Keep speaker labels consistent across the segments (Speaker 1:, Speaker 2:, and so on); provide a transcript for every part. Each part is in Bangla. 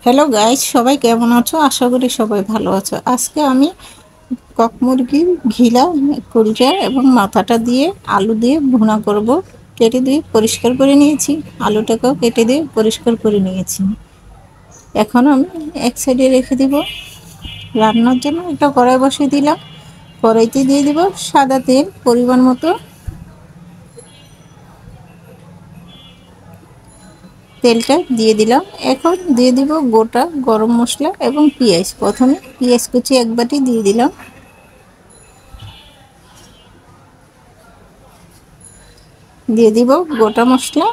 Speaker 1: হ্যালো গাইস, সবাই কেমন আছো? আশা করি সবাই ভালো আছো। আজকে আমি কক মুরগির ঘিলা, কলিজা এবং মাথাটা দিয়ে আলু দিয়ে ভুনা করব। কেটে দিয়ে পরিষ্কার করে নিয়েছি, আলুটাকেও কেটে দিয়ে পরিষ্কার করে নিয়েছি। এখন আমি এক সাইডে রেখে দিব। রান্নার জন্য একটা কড়াই বসিয়ে দিলাম। কড়াইতে দিয়ে দিব সাদা তেল পরিমাণ মতো। তেলটা দিয়ে দিলাম। এখন দিয়ে দিব গোটা গরম মশলা এবং পেঁয়াজ। প্রথমে পেঁয়াজ কুচি এক বাটি দিয়ে দিলাম। দিয়ে দিব গোটা মশলা,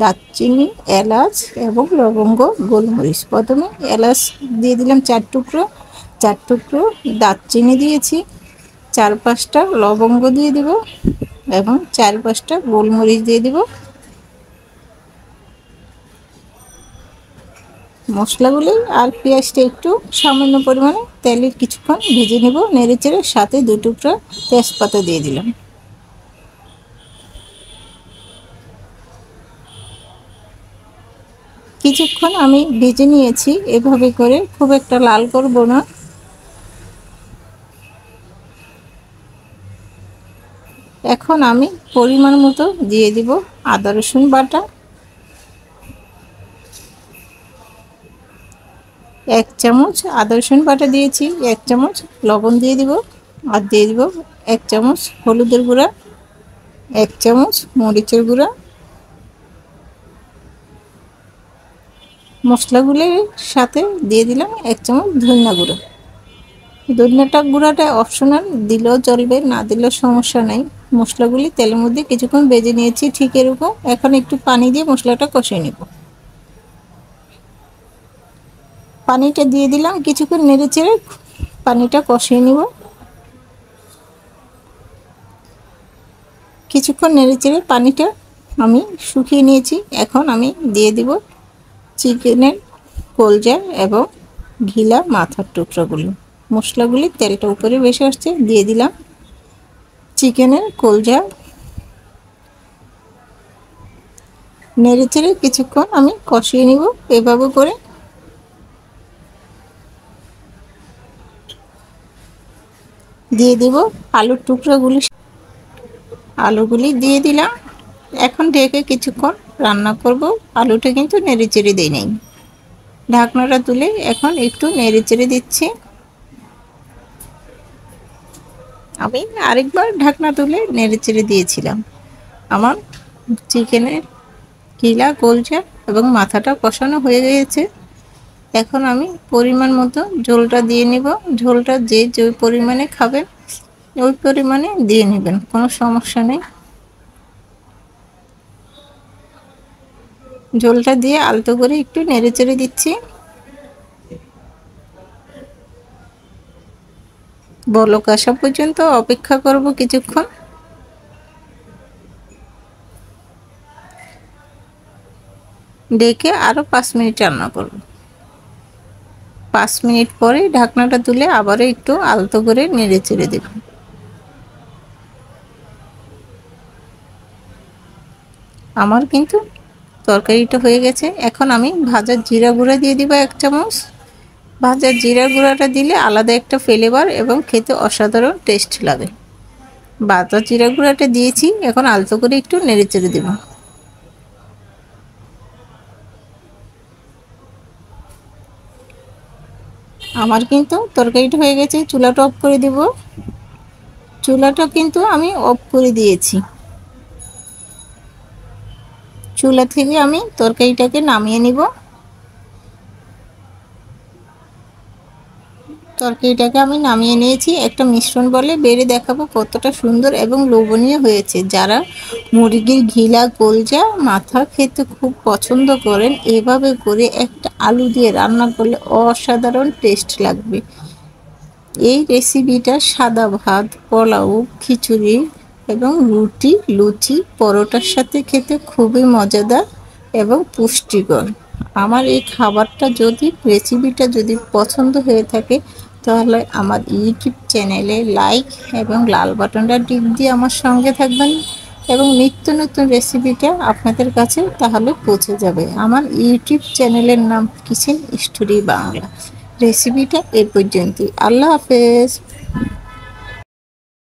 Speaker 1: দারচিনি, এলাচ এবং লবঙ্গ, গোলমরিচ। প্রথমে এলাচ দিয়ে দিলাম 4 টুকরো, 4 টুকরো দারচিনি দিয়েছি, 4-5টা লবঙ্গ দিয়ে দিব এবং 4-5টা গোলমরিচ দিয়ে দিব। মশলাগুলি আর পেঁয়াজটা একটু সামান্য পরিমাণে তেলে কিছুক্ষণ ভেজে নেব। নেড়েচেড়ে সাথে 2 টুকরা তেজপাতা দিয়ে দিলাম। কিছুক্ষণ আমি ভেজে নিয়েছি। এভাবে করে খুব একটা লাল করব না। এখন আমি পরিমাণ মতো দিয়ে দিব আদা রসুন বাটা, 1 চামচ আদা রসুন বাটা দিয়েছি, 1 চামচ লবণ দিয়ে দিব, আর দিয়ে দিব 1 চামচ হলুদের গুঁড়া, 1 চামচ মরিচের গুঁড়া। মশলাগুলির সাথে দিয়ে দিলাম 1 চামচ ধনিয়া গুঁড়ো। ধনিয়াটা গুঁড়াটা অপশনাল, দিলেও চলবে, না দিলেও সমস্যা নাই। মশলাগুলি তেলের মধ্যে কিছুক্ষণ ভেজে নিয়েছি ঠিক এরকম। এখন একটু পানি দিয়ে মশলাটা কষিয়ে নেব। পানিটা দিয়ে দিলাম, কিছুক্ষণ নেড়েচেড়ে পানিটা কষিয়ে নিব। কিছুক্ষণ নেড়েচেড়ে পানিটা আমি শুকিয়ে নিয়েছি। এখন আমি দিয়ে দিব চিকেনের কলজা এবং ঘিলা মাথার টুকরোগুলো। মশলাগুলি তেলটা উপরে ভেসে আসছে, দিয়ে দিলাম চিকেনের কলজা। নেড়েচেড়ে কিছুক্ষণ আমি কষিয়ে নিব এভাবে করে। দিয়ে দিব আলুর টুকরোগুলি, আলুগুলি দিয়ে দিলাম। এখন ঢেকে কিছুক্ষণ রান্না করব। আলুটা কিন্তু নেড়েচেড়ে দেই নাই। ঢাকনাটা তুলে এখন একটু নেড়েচেড়ে দিচ্ছি। আমি আরেকবার ঢাকনা তুলে নেড়েচেড়ে দিয়েছিলাম। আমার চিকেনের কিলা, কলজা এবং মাথাটা কষানো হয়ে গিয়েছে। এখন আমি পরিমাণ মতো ঝোলটা দিয়ে নিব। ঝোলটা যে যে পরিমাণে খাবেন ওই পরিমাণে দিয়ে নেবেন, কোনো সমস্যা নেই। ঝোলটা দিয়ে আলতো করে একটু নেড়েচেড়ে দিচ্ছি। বলক আসা পর্যন্ত অপেক্ষা করব কিছুক্ষণ। ডেকে আরও 5 মিনিট রান্না করব। 5 মিনিট পরে ঢাকনাটা তুলে আবারও একটু আলতো করে নেড়েচেড়ে দেব। আমার কিন্তু তরকারিটা হয়ে গেছে। এখন আমি ভাজা জিরা গুঁড়া দিয়ে দিব 1 চামচ। ভাজা জিরা গুঁড়াটা দিলে আলাদা একটা ফ্লেভার এবং খেতে অসাধারণ টেস্ট লাগে। ভাজা জিরা গুঁড়াটা দিয়েছি, এখন আলতো করে একটু নেড়েচেড়ে দেব। আমার কিন্তু তরকারিটা হয়ে গেছে। চুলাটা অফ করে দেব। চুলাটা কিন্তু আমি অফ করে দিয়েছি। চুলা থেকে আমি তরকারিটাকে নামিয়ে নিব। তরকারিটাকে আমি নামিয়ে নিয়েছি। একটা মিশ্রণ বলে বেড়ে দেখাবো কতটা সুন্দর এবং লোভনীয় হয়েছে। যারা মুরগির ঘিলা, কলজা, মাথা খেতে খুব পছন্দ করেন, এভাবে করে একটা আলু দিয়ে রান্না করলে অসাধারণ টেস্ট লাগবে। এই রেসিপিটা সাদা ভাত, পোলাও, খিচুড়ি এবং রুটি, লুচি, পরোটার সাথে খেতে খুবই মজাদার এবং পুষ্টিকর। আমার এই খাবারটা যদি, রেসিপিটা যদি পছন্দ হয়ে থাকে, তাহলে আমার ইউটিউব চ্যানেলে লাইক এবং লাল বাটনটা টিপ দিয়ে আমার সঙ্গে থাকবেন। এবং নিত্য নতুন রেসিপিটা আপনাদের কাছে তাহলে পৌঁছে যাবে। আমার ইউটিউব চ্যানেলের নাম কিচেন স্টোরি বাংলা। রেসিপিটা এ পর্যন্তই। আল্লাহ হাফেজ।